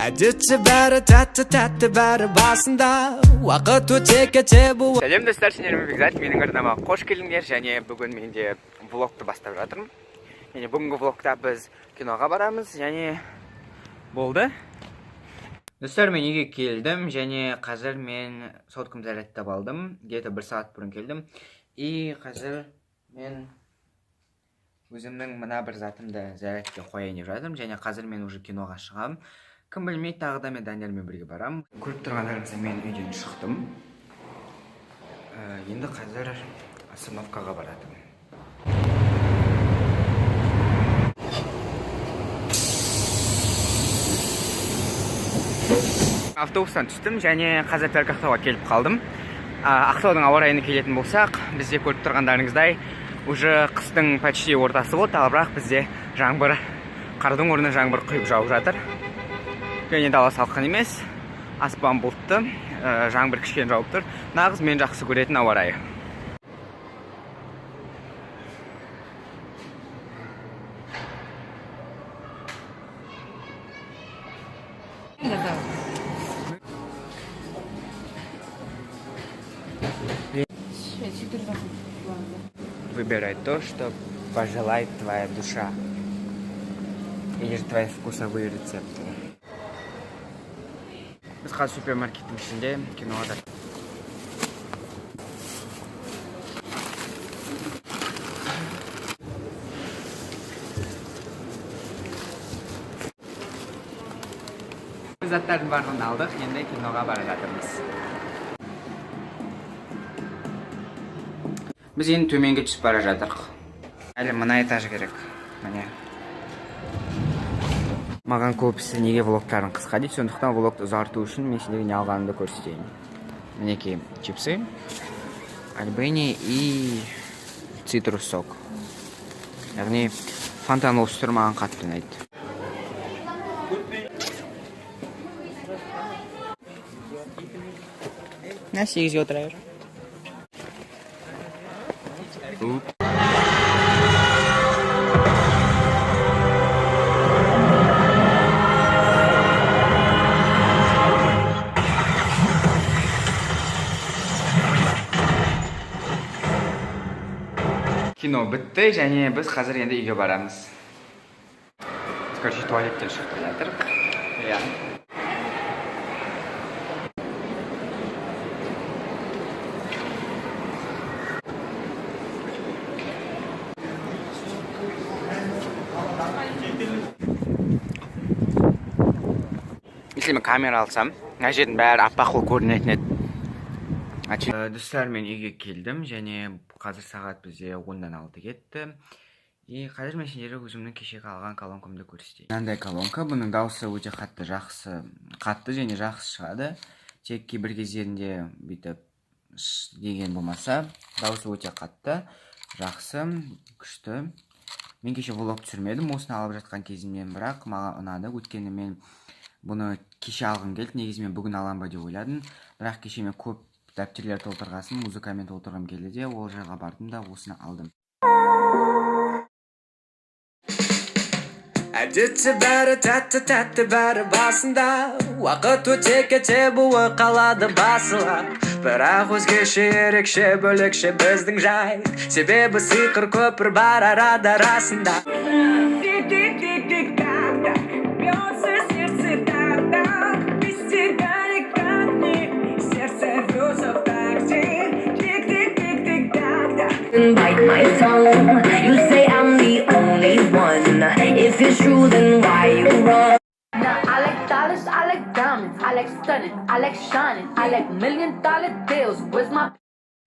әдетте бәрі тәтті бәрі басында уақыт өте кете бұл. Сәлем достар, сендермен бекзат, менің арнама қош келдіңдер. Және бүгін менде влогты бастап жатырмын. Және бүгінгі влогта біз киноға барамыз. Және болды. Достар, мен үйге келдім және қазір мен соткамды зарядтап алдым. Где-то 1 сағат бұрын келдім. И қазір мен өзімнің мына бір затымды зарядке қояйын деп жатырмын. Және қазір мен уже киноға шығамын. Кім білмейді, тағы да мен Даниэльмен бірге барам. Көріп тұрғандарыңызда мен үйден шықтым. Енді қазір остановкаға баратым. Автобустан түстім және қазір только Ақтауға келіп қалдым. Ақтаудың ауа райына келетін болсақ, бізде көріп тұрғандарыңыздай уже қыстың почти ортасы болды, ал бірақ бізде жаңбыр, қардың орнына жаңбыр құйып жауып жатыр. Және дала салқын емес, аспан бұлтты, жаңбыр кішкене жауып тұр. Нағыз мен жақсы көретін ауа райы. Выбирай то, что пожелает твоя душа. Или же твои вкусовые рецепты. Біз қазір супермаркеттің ішінде киноға. Заттардың барлығын алдық, енді киноға бара жатырмыз. Біз енді төменге түсіп бара жатырмыз. Әлі мына этаж керек. Міне. Маған көбісі неге влогтарын қысқа дейді, сондықтан влогты ұзарту үшін мен сендерге не алғанымды көрсетейін. Мінекей чипсы, альбени и цитрус сок. Яғни фантаны осы түр маған қатты ұнайды. На 8-ге отыра бер. Кино бітті және біз қазір енді үйге барамыз. Короче, туалеттен шықтық жатыр. Если мен камера алсам, мына жердің бәрі аппақ көрінетін еді. Достар, мен үйге келдім және қазір сағат бізде 10-дан 6 кетті. И қазір мен сендерге өзімнің кешегі алған колонкамды көрсетейін. Мынандай колонка, бұның дауысы өте қатты және жақсы шығады. Тек кейбір кездерінде бүйтіп деген болмаса, дауысы өте қатты, жақсы, күшті. Мен кеше влог түсірмедім, осыны алып жатқан кезімнен, бірақ маған ұнады. Өйткені мен бұны кеше алғым келді, негізі мен бүгін алам ба деп ойладым. Бірақ кеше мен көп дәптерлер толтырғасын, музыкамен толтырғым келді де, ол жаққа бардым да осыны алдым. Әдетте бәрі тәтті бәрі басында уақыт өте кете буы қалады басыла. Бірақ өзгеше ерекше бөлекше біздің жай, себебі сиқыр көпір бар арада расында. Bite my tongue. You say I'm the only one. If it's true, then why you run? I like dollars, I like diamonds, I like stunning, I like shining, I like $1 million deals. Where's my...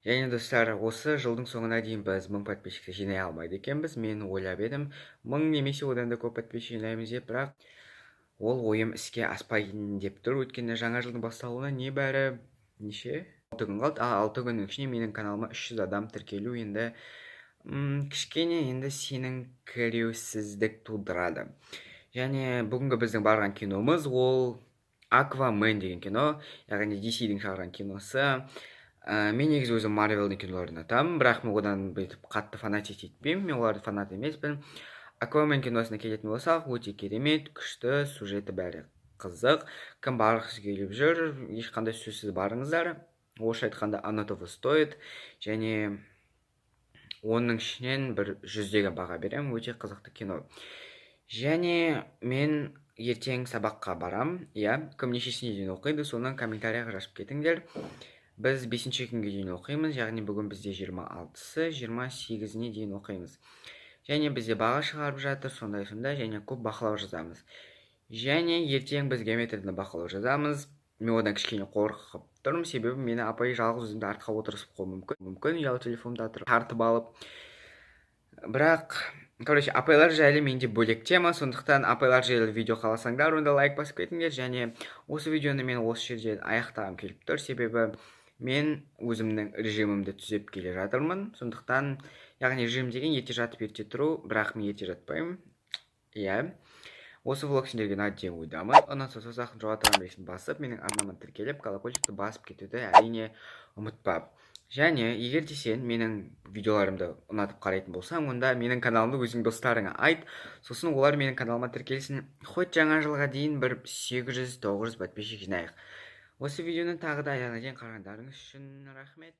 Және достар, осы жылдың соңына дейін біз 1000 подписчикті жинай алмайды екенбіз. Мен ойлап едім, 1000 немесе одан да көп подписчик жинаймыз деп, бірақ ол ойым іске аспайын деп тұр. Өйткені жаңа жылдың басталуына небәрі неше? 6 күн қалды. 6 күннің ішінде менің каналыма 300 адам тіркелу енді кішкене енді сенің кіреусіздік тудырады. Және бүгінгі біздің барған киномыз ол Аквамен деген кино, яғни DC-дің шығарған киносы. Мен негізі өзім Марвелдің киноларын атамын, бірақ мен одан бүйтіп қатты фанатик етпеймін, мен оларды фанат емеспін. Аквамен киносына келетін болсақ, өте керемет, күшті, сюжеті бәрі қызық. Кім барғысы келіп жүр, ешқандай сөзсіз барыңыздар. Орысша айтқанда оно того стоит. Және оның ішінен бір 100-деген баға берем. Өте қызықты кино. Және мен ертең сабаққа барам. Кім нешесіне дейін оқиды, соны комментарияға жазып кетіңдер. Біз 5-ші күнге дейін оқимыз, яғни бүгін бізде 26-сы, 28-іне дейін оқимыз. Және бізде баға шығарып жатыр, сондай, және көп бақылау жазамыз. Және ертең біз геометрияны бақылау жазамыз. Мен одан кішкене қорқып тұрмын, себебі мені апай жалғыз өзімді артқа отырысып қою мүмкін, ұялы телефонда тартып алып. Бірақ, апайлар жайлы менде бөлек тема, сондықтан апайлар жайлы видео қаласаңдар, онда лайк басып кетіңдер. Және осы видеоны мен осы жерден аяқтағым келіп тұр, себебі мен өзімнің режимімді түзеп келе жатырмын. Сондықтан, яғни режим деген ерте жатып ерте тұру, бірақ мен ерте жатпаймын. Осы влог сендерге ұнады деп ойдамын. Ұнаса созақын жоғалтырған белгісін басып, менің арнама тіркеліп, колокольчикті басып кетуді әрине ұмытпа. Және егер де сен менің видеоларымды ұнатып қарайтын болсаң, онда менің каналымды өзің достарыңа айт, сосын олар менің каналыма тіркелсін. Хоть жаңа жылға дейін бір 800-900 подписчик жинайық. Осы видеоны тағы да аяғына дейін қарағандарыңыз үшін рахмет.